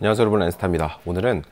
안녕하세요 여러분, 랜스타입니다. 오늘은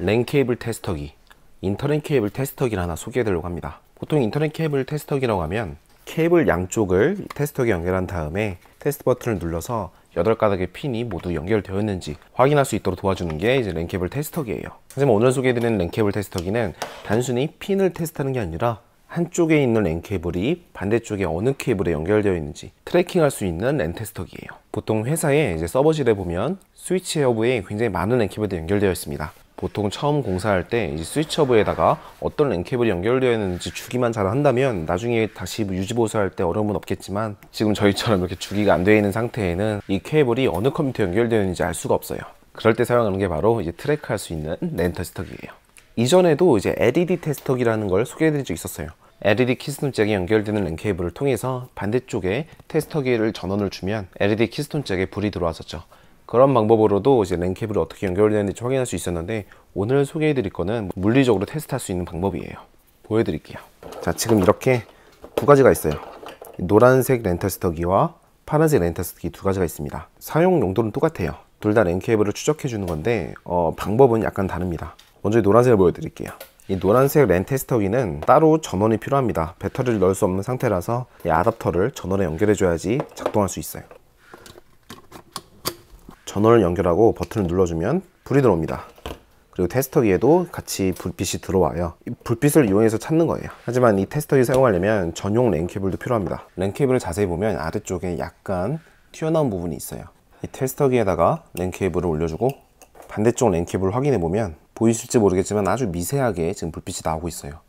랜 케이블 테스터기, 인터넷 케이블 테스터기를 하나 소개해 드리려고 합니다. 보통 인터넷 케이블 테스터기라고 하면 케이블 양쪽을 테스터기에 연결한 다음에 테스트 버튼을 눌러서 8가닥의 핀이 모두 연결되어 있는지 확인할 수 있도록 도와주는 게 이제 랜 케이블 테스터기예요. 하지만 오늘 소개해드리는 랜 케이블 테스터기는 단순히 핀을 테스트하는 게 아니라 한쪽에 있는 랜 케이블이 반대쪽에 어느 케이블에 연결되어 있는지 트래킹할 수 있는 랜 테스터기예요. 보통 회사의 이제 서버실에 보면 스위치 허브에 굉장히 많은 랜 케이블이 연결되어 있습니다. 보통 처음 공사할 때 이제 스위치 허브에다가 어떤 랜 케이블이 연결되어 있는지 주기만 잘 한다면 나중에 다시 유지 보수할 때 어려움은 없겠지만, 지금 저희처럼 이렇게 주기가 안 되어 있는 상태에는 이 케이블이 어느 컴퓨터에 연결되어 있는지 알 수가 없어요. 그럴 때 사용하는 게 바로 이제 트래크할 수 있는 랜 테스터기예요. 이전에도 이제 LED 테스터기라는 걸 소개해드린 적이 있었어요. LED 키스톤 잭에 연결되는 랜 케이블을 통해서 반대쪽에 테스터기를 전원을 주면 LED 키스톤 잭에 불이 들어왔었죠. 그런 방법으로도 이제 랜 케이블이 어떻게 연결되는지 확인할 수 있었는데, 오늘 소개해드릴 거는 물리적으로 테스트할 수 있는 방법이에요. 보여드릴게요. 자, 지금 이렇게 두 가지가 있어요. 노란색 랜 테스터기와 파란색 랜 테스터기 두 가지가 있습니다. 사용 용도는 똑같아요. 둘 다 랜 케이블을 추적해 주는 건데 방법은 약간 다릅니다. 먼저 노란색을 보여드릴게요. 이 노란색 랜 테스터기는 따로 전원이 필요합니다. 배터리를 넣을 수 없는 상태라서 이 어댑터를 전원에 연결해 줘야지 작동할 수 있어요. 전원을 연결하고 버튼을 눌러주면 불이 들어옵니다. 그리고 테스터기에도 같이 불빛이 들어와요. 이 불빛을 이용해서 찾는 거예요. 하지만 이 테스터기 사용하려면 전용 랜 케이블도 필요합니다. 랜 케이블을 자세히 보면 아래쪽에 약간 튀어나온 부분이 있어요. 이 테스터기에다가 랜 케이블을 올려주고 반대쪽 랜 케이블을 확인해 보면 보이실지 모르겠지만 아주 미세하게 지금 불빛이 나오고 있어요.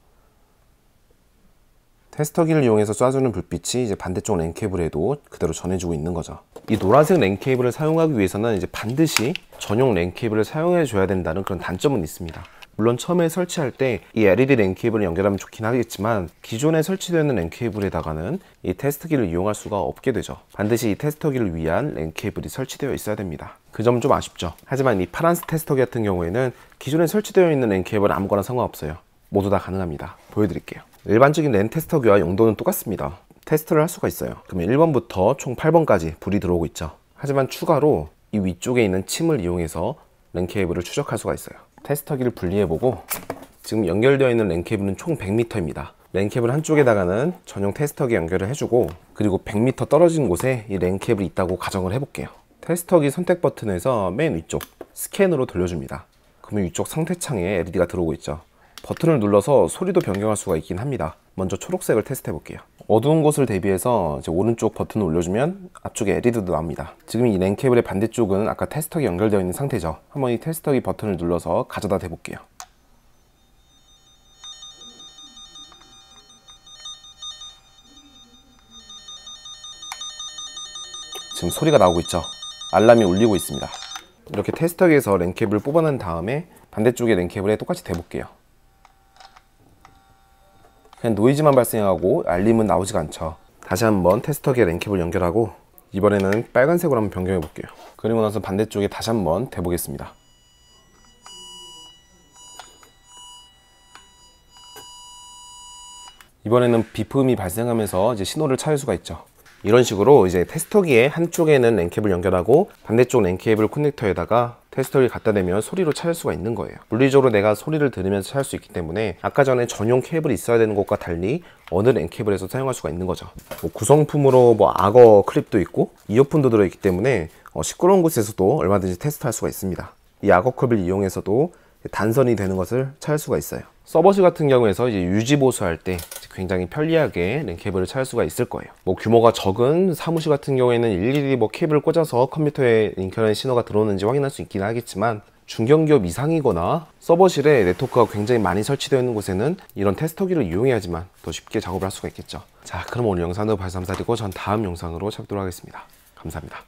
테스터기를 이용해서 쏴주는 불빛이 이제 반대쪽 랜 케이블에도 그대로 전해주고 있는 거죠. 이 노란색 랜 케이블을 사용하기 위해서는 이제 반드시 전용 랜 케이블을 사용해 줘야 된다는 그런 단점은 있습니다. 물론 처음에 설치할 때 이 LED 랜 케이블을 연결하면 좋긴 하겠지만, 기존에 설치되어 있는 랜 케이블에다가는 이 테스터기를 이용할 수가 없게 되죠. 반드시 이 테스터기를 위한 랜 케이블이 설치되어 있어야 됩니다. 그 점은 좀 아쉽죠. 하지만 이 파란색 테스터기 같은 경우에는 기존에 설치되어 있는 랜 케이블은 아무거나 상관없어요. 모두 다 가능합니다. 보여드릴게요. 일반적인 랜 테스터기와 용도는 똑같습니다. 테스트를 할 수가 있어요. 그러면 1번부터 총 8번까지 불이 들어오고 있죠. 하지만 추가로 이 위쪽에 있는 침을 이용해서 랜 케이블을 추적할 수가 있어요. 테스터기를 분리해보고, 지금 연결되어 있는 랜 케이블은 총 100m입니다. 랜 케이블 한쪽에다가는 전용 테스터기 연결을 해주고, 그리고 100m 떨어진 곳에 이 랜 케이블이 있다고 가정을 해볼게요. 테스터기 선택 버튼에서 맨 위쪽 스캔으로 돌려줍니다. 그러면 위쪽 상태창에 LED가 들어오고 있죠. 버튼을 눌러서 소리도 변경할 수가 있긴 합니다. 먼저 초록색을 테스트 해볼게요. 어두운 곳을 대비해서 이제 오른쪽 버튼을 올려주면 앞쪽에 LED도 나옵니다. 지금 이 랜 케이블의 반대쪽은 아까 테스터기 연결되어 있는 상태죠. 한번 이 테스터기 버튼을 눌러서 가져다 대볼게요. 지금 소리가 나오고 있죠. 알람이 울리고 있습니다. 이렇게 테스터기에서 랜 케이블을 뽑아낸 다음에 반대쪽의 랜 케이블에 똑같이 대볼게요. 그냥 노이즈만 발생하고 알림은 나오지가 않죠. 다시 한번 테스터기에 랜 케이블 연결하고, 이번에는 빨간색으로 한번 변경해 볼게요. 그리고 나서 반대쪽에 다시 한번 대보겠습니다. 이번에는 비품이 발생하면서 이제 신호를 찾을 수가 있죠. 이런 식으로 이제 테스터기의 한쪽에는 랜 케이블 연결하고 반대쪽 랜 케이블 커넥터에다가 테스터기를 갖다 대면 소리로 찾을 수가 있는 거예요. 물리적으로 내가 소리를 들으면서 찾을 수 있기 때문에 아까 전에 전용 케이블이 있어야 되는 것과 달리 어느 랜 케이블에서 사용할 수가 있는 거죠. 구성품으로 악어 클립도 있고 이어폰도 들어있기 때문에 시끄러운 곳에서도 얼마든지 테스트할 수가 있습니다. 이 악어 클립을 이용해서도 단선이 되는 것을 찾을 수가 있어요. 서버실 같은 경우에서 이제 유지 보수할 때 굉장히 편리하게 랜 케이블을 찾을 수가 있을 거예요. 규모가 적은 사무실 같은 경우에는 일일이 케이블을 꽂아서 컴퓨터에 인터넷 신호가 들어오는지 확인할 수 있긴 하겠지만, 중견기업 이상이거나 서버실에 네트워크가 굉장히 많이 설치되어 있는 곳에는 이런 테스터기를 이용해야지만 더 쉽게 작업을 할 수가 있겠죠. 자, 그럼 오늘 영상도 발삼사드리고 전 다음 영상으로 찾도록 하겠습니다. 감사합니다.